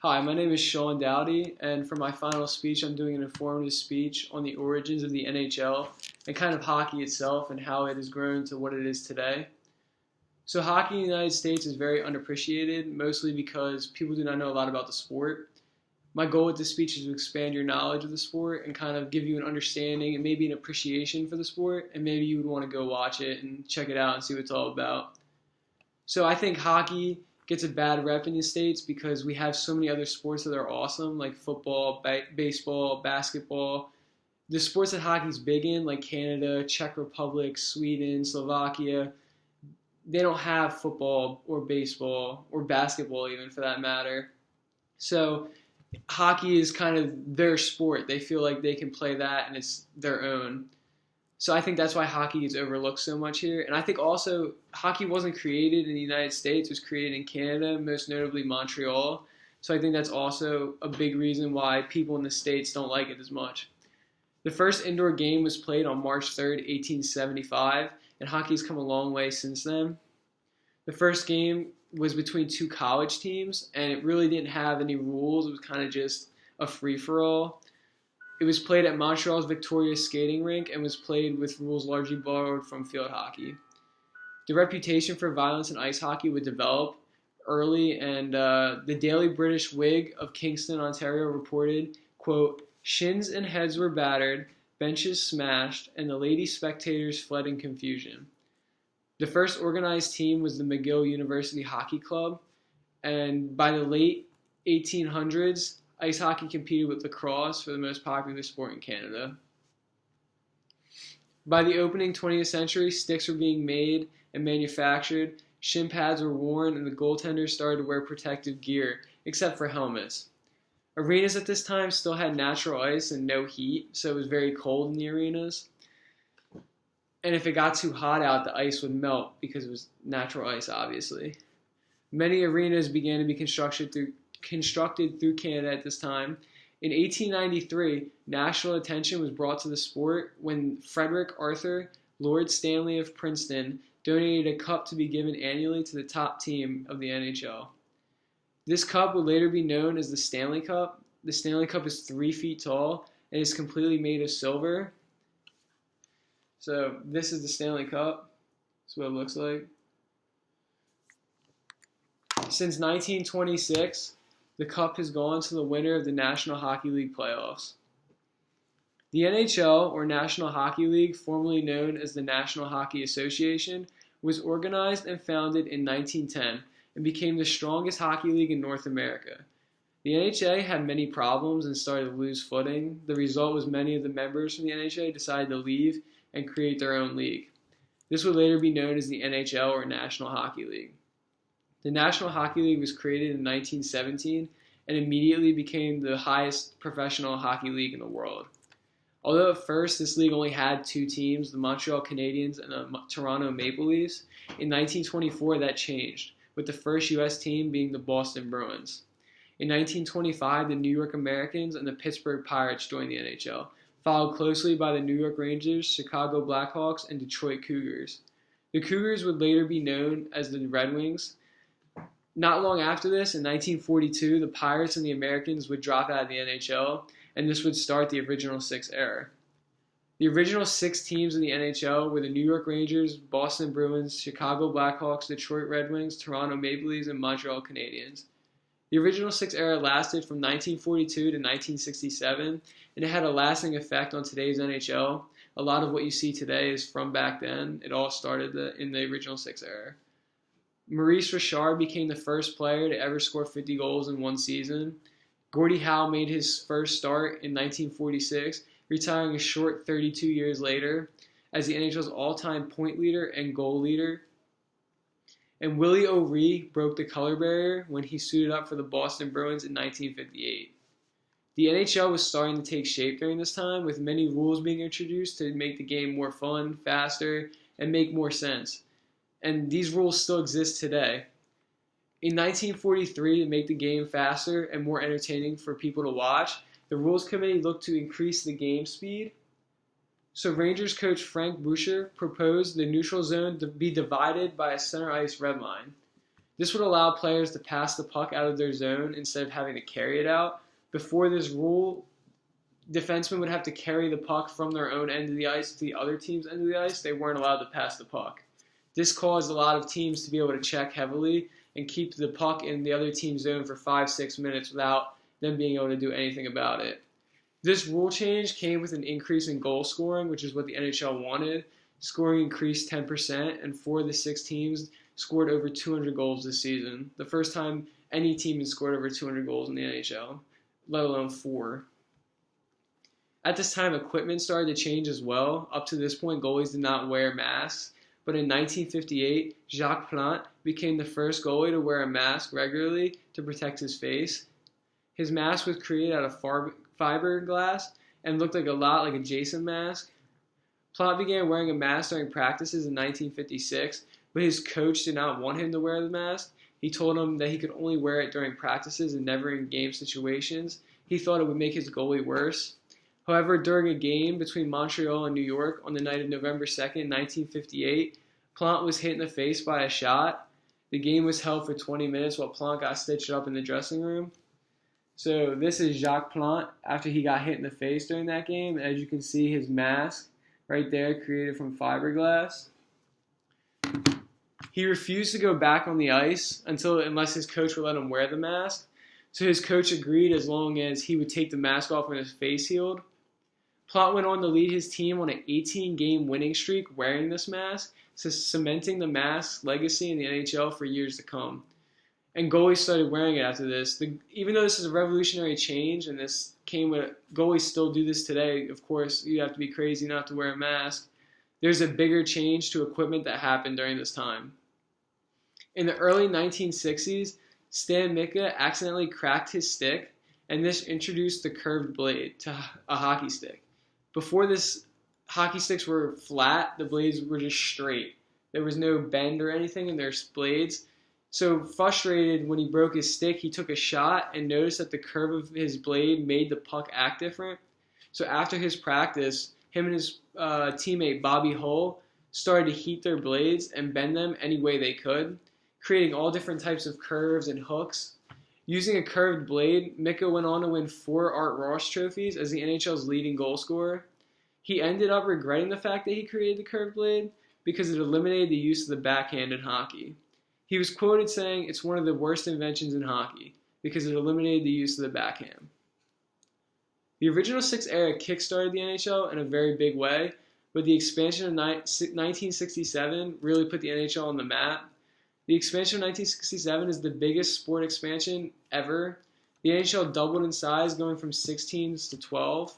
Hi, my name is Sean Dowdy, and for my final speech, I'm doing an informative speech on the origins of the NHL and kind of hockey itself and how it has grown to what it is today. So, hockey in the United States is very unappreciated, mostly because people do not know a lot about the sport. My goal with this speech is to expand your knowledge of the sport and kind of give you an understanding and maybe an appreciation for the sport, and maybe you would want to go watch it and check it out and see what it's all about. So I think hockey gets a bad rep in the States because we have so many other sports that are awesome, like football, baseball, basketball. The sports that hockey's big in, like Canada, Czech Republic, Sweden, Slovakia, they don't have football or baseball or basketball even for that matter. So hockey is kind of their sport. They feel like they can play that and it's their own. So I think that's why hockey is overlooked so much here. And I think also hockey wasn't created in the United States. It was created in Canada, most notably Montreal. So I think that's also a big reason why people in the States don't like it as much. The first indoor game was played on March 3rd, 1875, and hockey's come a long way since then. The first game was between two college teams, and it really didn't have any rules. It was kind of just a free-for-all. It was played at Montreal's Victoria skating rink and was played with rules largely borrowed from field hockey. The reputation for violence in ice hockey would develop early, and the Daily British Whig of Kingston, Ontario reported, quote, "Shins and heads were battered, benches smashed, and the lady spectators fled in confusion." The first organized team was the McGill University Hockey Club, and by the late 1800s, ice hockey competed with lacrosse for the most popular sport in Canada. By the opening 20th century, sticks were being made and manufactured, shin pads were worn, and the goaltenders started to wear protective gear, except for helmets. Arenas at this time still had natural ice and no heat, so it was very cold in the arenas. And if it got too hot out, the ice would melt because it was natural ice, obviously. Many arenas began to be constructed through Canada at this time. In 1893, national attention was brought to the sport when Frederick Arthur, Lord Stanley of Princeton, donated a cup to be given annually to the top team of the NHL. This cup would later be known as the Stanley Cup. The Stanley Cup is 3 feet tall and is completely made of silver. So this is the Stanley Cup. That's what it looks like. Since 1926, the cup has gone to the winner of the National Hockey League playoffs. The NHL, or National Hockey League, formerly known as the National Hockey Association, was organized and founded in 1910 and became the strongest hockey league in North America. The NHA had many problems and started to lose footing. The result was many of the members from the NHA decided to leave and create their own league. This would later be known as the NHL, or National Hockey League. The National Hockey League was created in 1917 and immediately became the highest professional hockey league in the world. Although at first this league only had 2 teams, the Montreal Canadiens and the Toronto Maple Leafs, in 1924 that changed, with the first U.S. team being the Boston Bruins. In 1925, the New York Americans and the Pittsburgh Pirates joined the NHL, followed closely by the New York Rangers, Chicago Blackhawks, and Detroit Cougars. The Cougars would later be known as the Red Wings. Not long after this, in 1942, the Pirates and the Americans would drop out of the NHL, and this would start the original 6 era. The original 6 teams in the NHL were the New York Rangers, Boston Bruins, Chicago Blackhawks, Detroit Red Wings, Toronto Maple Leafs, and Montreal Canadiens. The original 6 era lasted from 1942 to 1967, and it had a lasting effect on today's NHL. A lot of what you see today is from back then. It all started in the original 6 era. Maurice Richard became the first player to ever score 50 goals in one season. Gordie Howe made his first start in 1946, retiring a short 32 years later as the NHL's all-time point leader and goal leader. And Willie O'Ree broke the color barrier when he suited up for the Boston Bruins in 1958. The NHL was starting to take shape during this time, with many rules being introduced to make the game more fun, faster, and make more sense. And these rules still exist today. In 1943, to make the game faster and more entertaining for people to watch, the Rules Committee looked to increase the game speed. So Rangers coach Frank Boucher proposed the neutral zone to be divided by a center ice red line. This would allow players to pass the puck out of their zone instead of having to carry it out. Before this rule, defensemen would have to carry the puck from their own end of the ice to the other team's end of the ice. They weren't allowed to pass the puck. This caused a lot of teams to be able to check heavily and keep the puck in the other team's zone for 5-6 minutes without them being able to do anything about it. This rule change came with an increase in goal scoring, which is what the NHL wanted. Scoring increased 10%, and 4 of the 6 teams scored over 200 goals this season. The first time any team has scored over 200 goals in the NHL, let alone 4. At this time, equipment started to change as well. Up to this point, goalies did not wear masks. But in 1958, Jacques Plante became the first goalie to wear a mask regularly to protect his face. His mask was created out of fiberglass and looked a lot like a Jason mask. Plante began wearing a mask during practices in 1956, but his coach did not want him to wear the mask. He told him that he could only wear it during practices and never in game situations. He thought it would make his goalie worse. However, during a game between Montreal and New York on the night of November 2nd, 1958, Plante was hit in the face by a shot. The game was held for 20 minutes while Plante got stitched up in the dressing room. So this is Jacques Plante after he got hit in the face during that game. As you can see, his mask right there created from fiberglass. He refused to go back on the ice unless his coach would let him wear the mask. So his coach agreed as long as he would take the mask off when his face healed. Plante went on to lead his team on an 18-game winning streak wearing this mask, cementing the mask's legacy in the NHL for years to come. And goalies started wearing it after this. Even though this is a revolutionary change, and this came with goalies still do this today. Of course, you have to be crazy not to wear a mask. There's a bigger change to equipment that happened during this time. In the early 1960s, Stan Mika accidentally cracked his stick, and this introduced the curved blade to a hockey stick. Before this, hockey sticks were flat. The blades were just straight. There was no bend or anything in their blades. So frustrated when he broke his stick, he took a shot and noticed that the curve of his blade made the puck act different. So after his practice, him and his teammate Bobby Hull started to heat their blades and bend them any way they could, creating all different types of curves and hooks. Using a curved blade, Mika went on to win 4 Art Ross trophies as the NHL's leading goal scorer. He ended up regretting the fact that he created the curved blade because it eliminated the use of the backhand in hockey. He was quoted saying, "It's one of the worst inventions in hockey because it eliminated the use of the backhand." The original 6 era kickstarted the NHL in a very big way, but the expansion of 1967 really put the NHL on the map. The expansion of 1967 is the biggest sport expansion ever. The NHL doubled in size, going from 6 teams to 12.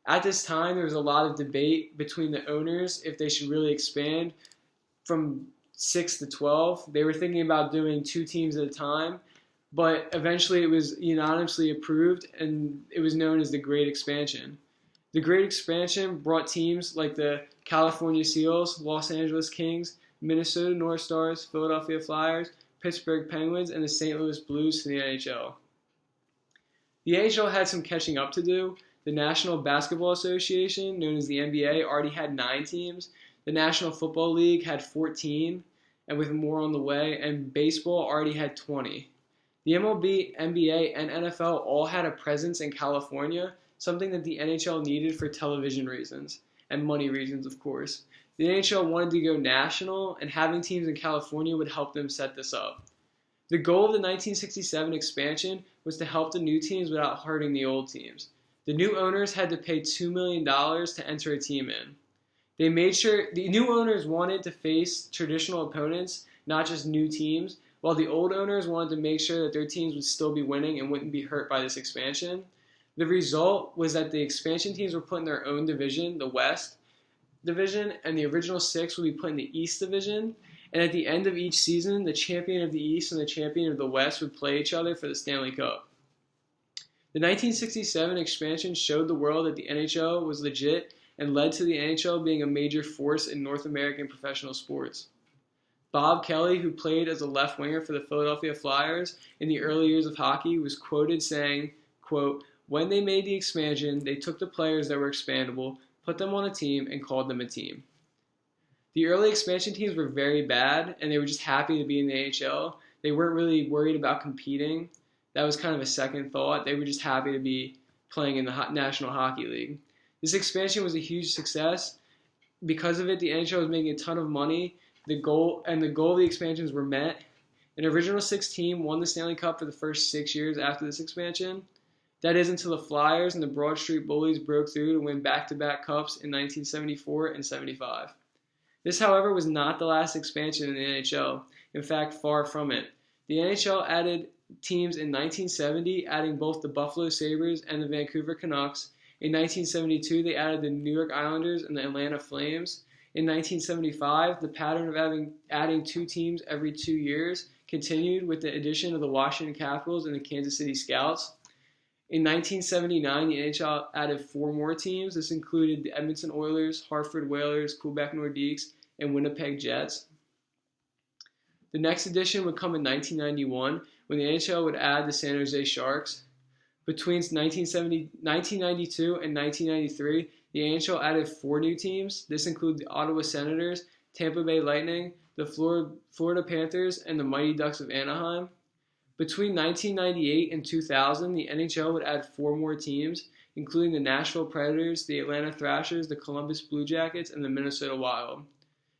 At this time, there was a lot of debate between the owners if they should really expand from 6 to 12. They were thinking about doing 2 teams at a time, but eventually it was unanimously approved, and it was known as the Great Expansion. The Great Expansion brought teams like the California Seals, Los Angeles Kings, Minnesota North Stars, Philadelphia Flyers, Pittsburgh Penguins, and the St. Louis Blues to the NHL. The NHL had some catching up to do. The National Basketball Association, known as the NBA, already had 9 teams. The National Football League had 14, and with more on the way, and baseball already had 20. The MLB, NBA, and NFL all had a presence in California, something that the NHL needed for television reasons, and money reasons, of course. The NHL wanted to go national, and having teams in California would help them set this up. The goal of the 1967 expansion was to help the new teams without hurting the old teams. The new owners had to pay $2 million to enter a team in. They made sure the new owners wanted to face traditional opponents, not just new teams, while the old owners wanted to make sure that their teams would still be winning and wouldn't be hurt by this expansion. The result was that the expansion teams were put in their own division, the West Division, and the original 6 would be put in the East Division. And at the end of each season, the champion of the East and the champion of the West would play each other for the Stanley Cup. The 1967 expansion showed the world that the NHL was legit and led to the NHL being a major force in North American professional sports. Bob Kelly, who played as a left winger for the Philadelphia Flyers in the early years of hockey, was quoted saying, quote, "When they made the expansion, they took the players that were expandable, put them on a team, and called them a team." The early expansion teams were very bad, and they were just happy to be in the NHL. They weren't really worried about competing. That was kind of a second thought. They were just happy to be playing in the National Hockey League. This expansion was a huge success. Because of it, the NHL was making a ton of money. The goal of the expansions were met. An original 6 team won the Stanley Cup for the first 6 years after this expansion. That is until the Flyers and the Broad Street Bullies broke through to win back-to-back cups in 1974 and 75. This, however, was not the last expansion in the NHL. In fact, far from it. The NHL added teams in 1970, adding both the Buffalo Sabres and the Vancouver Canucks. In 1972, they added the New York Islanders and the Atlanta Flames. In 1975, the pattern of adding 2 teams every 2 years continued with the addition of the Washington Capitals and the Kansas City Scouts. In 1979, the NHL added 4 more teams. This included the Edmonton Oilers, Hartford Whalers, Quebec Nordiques, and Winnipeg Jets. The next edition would come in 1991, when the NHL would add the San Jose Sharks. Between 1992 and 1993, the NHL added 4 new teams. This included the Ottawa Senators, Tampa Bay Lightning, the Florida Panthers, and the Mighty Ducks of Anaheim. Between 1998 and 2000, the NHL would add 4 more teams, including the Nashville Predators, the Atlanta Thrashers, the Columbus Blue Jackets, and the Minnesota Wild.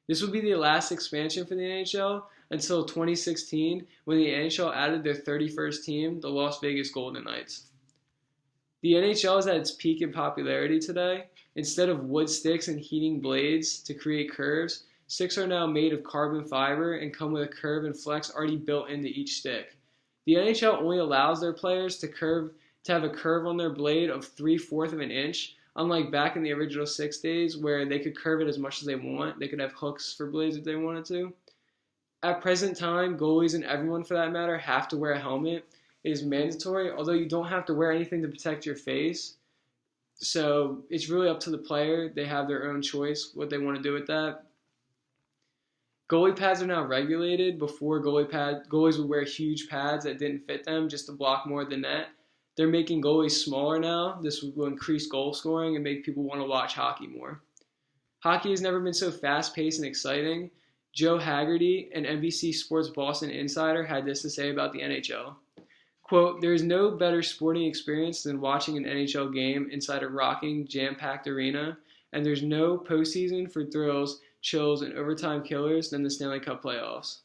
This would be the last expansion for the NHL until 2016, when the NHL added their 31st team, the Las Vegas Golden Knights. The NHL is at its peak in popularity today. Instead of wood sticks and heating blades to create curves, sticks are now made of carbon fiber and come with a curve and flex already built into each stick. The NHL only allows their players to have a curve on their blade of 3/4 of an inch, unlike back in the original 6 days where they could curve it as much as they want. They could have hooks for blades if they wanted to. At present time, goalies and everyone for that matter have to wear a helmet. It is mandatory, although you don't have to wear anything to protect your face. So it's really up to the player. They have their own choice what they want to do with that. Goalie pads are now regulated. Before, goalies would wear huge pads that didn't fit them just to block more of the net. They're making goalies smaller now. This will increase goal scoring and make people want to watch hockey more. Hockey has never been so fast-paced and exciting. Joe Haggerty, an NBC Sports Boston insider, had this to say about the NHL. Quote, "There is no better sporting experience than watching an NHL game inside a rocking, jam-packed arena, and there's no postseason for thrills, chills, and overtime killers than the Stanley Cup playoffs."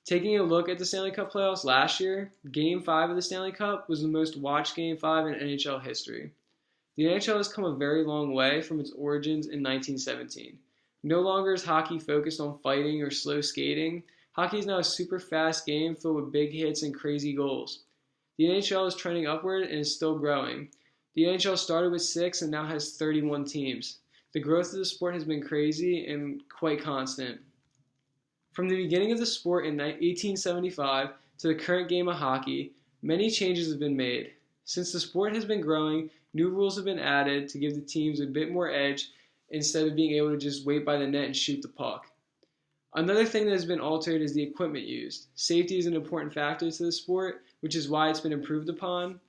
Taking a look at the Stanley Cup playoffs last year, Game 5 of the Stanley Cup was the most watched Game 5 in NHL history. The NHL has come a very long way from its origins in 1917. No longer is hockey focused on fighting or slow skating. Hockey is now a super fast game filled with big hits and crazy goals. The NHL is trending upward and is still growing. The NHL started with 6 and now has 31 teams. The growth of the sport has been crazy and quite constant. From the beginning of the sport in 1875 to the current game of hockey, many changes have been made. Since the sport has been growing, new rules have been added to give the teams a bit more edge instead of being able to just wait by the net and shoot the puck. Another thing that has been altered is the equipment used. Safety is an important factor to the sport, which is why it's been improved upon.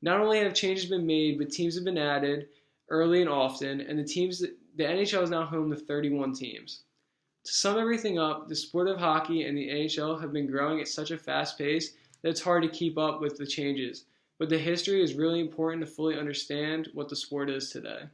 Not only have changes been made, but teams have been added early and often, and the NHL is now home to 31 teams. To sum everything up, the sport of hockey and the NHL have been growing at such a fast pace that it's hard to keep up with the changes. But the history is really important to fully understand what the sport is today.